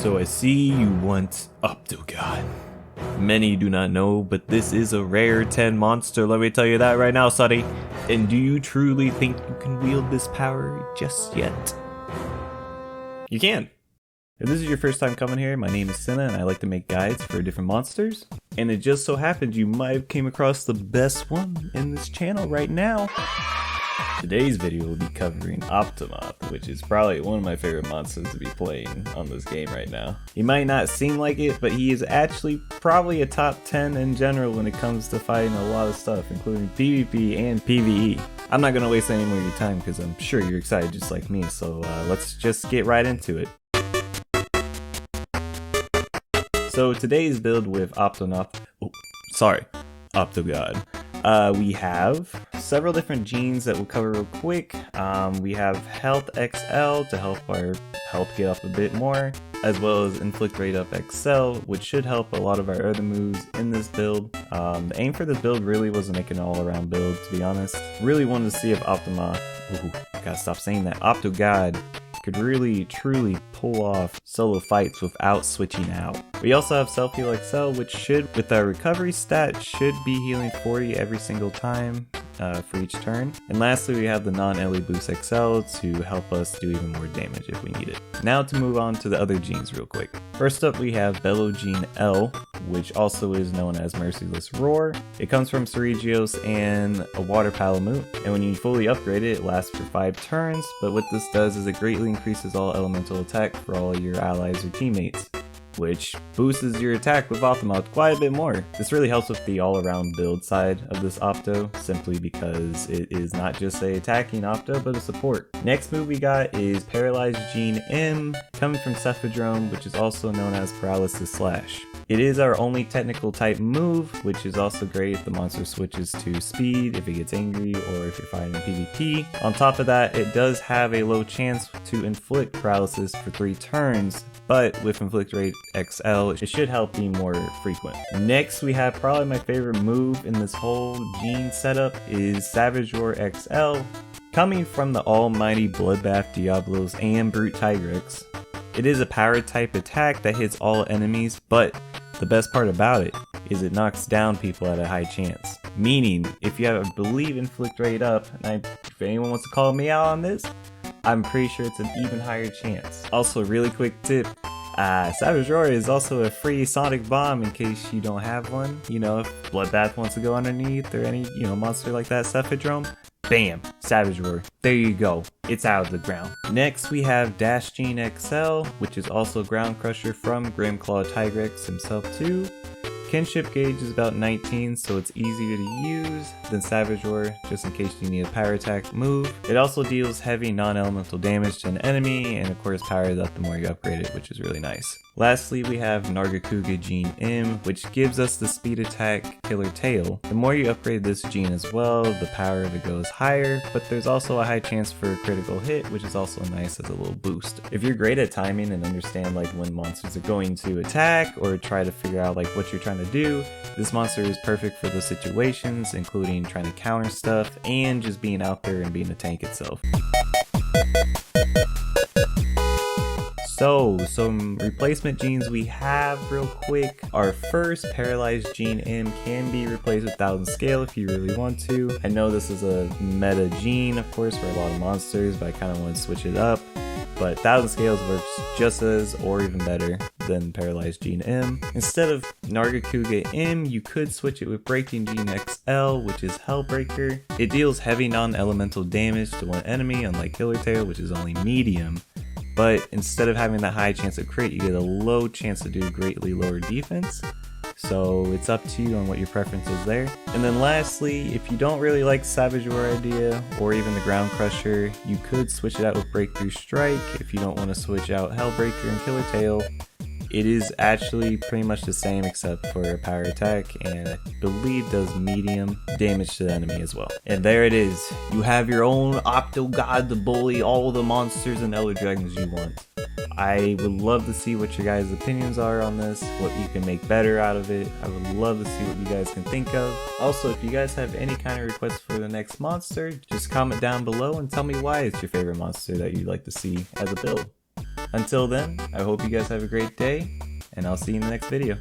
So I see you want Aptonoth. Many do not know, but this is a rare 10 monster, let me tell you that right now, Sonny. And do you truly think you can wield this power just yet? You can. If this is your first time coming here, my name is Cinna and I like to make guides for different monsters. And it just so happened you might have came across the best one in this channel right now. Today's video will be covering Aptonoth, which is probably one of my favorite monsters to be playing on this game right now. He might not seem like it, but he is actually probably a top 10 in general when it comes to fighting a lot of stuff, including PvP and PvE. I'm not going to waste any more of your time because I'm sure you're excited just like me, so let's just get right into it. So today's build with Aptonoth, Aptonoth. We have several different genes that we'll cover real quick. We have Health XL to help our health get up a bit more, as well as Inflict Rate Up XL, which should help a lot of our other moves in this build. The aim for this build really was to make an all-around build, to be honest. Really wanted to see if Aptonoth, gotta stop saying that, Aptonoth could really truly pull off solo fights without switching out. We also have Self Heal XL, which should, with our recovery stat, should be healing 40 every single time for each turn. And lastly, we have the non-LE Boost XL to help us do even more damage if we need it. Now to move on to the other genes real quick. First up, we have Bellow Gene L, which also is known as Merciless Roar. It comes from Ceregios and a Water Palamute, and when you fully upgrade it, it lasts for 5 turns, but what this does is it greatly increases all elemental attack for all your allies or teammates, which boosts your attack with Aptonoth quite a bit more. This really helps with the all-around build side of this Opto, simply because it is not just a attacking Opto, but a support. Next move we got is Paralyzed Gene M, coming from Cephadrome, which is also known as Paralysis Slash. It is our only technical type move, which is also great if the monster switches to speed, if it gets angry, or if you're fighting PvP. On top of that, it does have a low chance to inflict paralysis for 3 turns, but with Inflict Rate XL, it should help be more frequent. Next, we have probably my favorite move in this whole gene setup is Savage Roar XL, coming from the almighty Bloodbath Diablos and Brute Tigrex. It is a power type attack that hits all enemies, but the best part about it is it knocks down people at a high chance. Meaning, if you have, I believe, Inflict Rate up, and if anyone wants to call me out on this, I'm pretty sure it's an even higher chance. Also, really quick tip, Savage Roar is also a free Sonic Bomb in case you don't have one. You know, if Bloodbath wants to go underneath or any, monster like that, Cephadrome, bam, Savage Roar. There you go. It's out of the ground. Next, we have Dash Gene XL, which is also Ground Crusher from Grimclaw Tigrex himself too. Kinship gauge is about 19, so it's easier to use than Savage Roar, just in case you need a power attack move. It also deals heavy non-elemental damage to an enemy, and of course powers up the more you upgrade it, which is really nice. Lastly, we have Nargacuga Gene M, which gives us the speed attack Killer Tail. The more you upgrade this gene as well, the power of it goes higher, but there's also a high chance for a critical hit, which is also nice as a little boost. If you're great at timing and understand like when monsters are going to attack or try to figure out like what you're trying to do, this monster is perfect for those situations, including trying to counter stuff and just being out there and being a tank itself. So, some replacement genes we have real quick. Our first Paralyzed Gene M can be replaced with 1000 Scale if you really want to. I know this is a meta gene, of course, for a lot of monsters, but I kind of want to switch it up. But 1000 Scales works just as, or even better, than Paralyzed Gene M. Instead of Nargacuga M, you could switch it with Breaking Gene XL, which is Hellbreaker. It deals heavy non-elemental damage to one enemy, unlike Killer Tail, which is only medium. But instead of having that high chance of crit, you get a low chance to do greatly lower defense. So it's up to you on what your preference is there. And then lastly, if you don't really like Savage Roar idea, or even the Ground Crusher, you could switch it out with Breakthrough Strike if you don't want to switch out Hellbreaker and Killer Tail. It is actually pretty much the same except for a power attack, and I believe does medium damage to the enemy as well. And there it is. You have your own Aptonoth to bully all the monsters and elder dragons you want. I would love to see what your guys' opinions are on this, what you can make better out of it. I would love to see what you guys can think of. Also, if you guys have any kind of requests for the next monster, just comment down below and tell me why it's your favorite monster that you'd like to see as a build. Until then, I hope you guys have a great day, and I'll see you in the next video.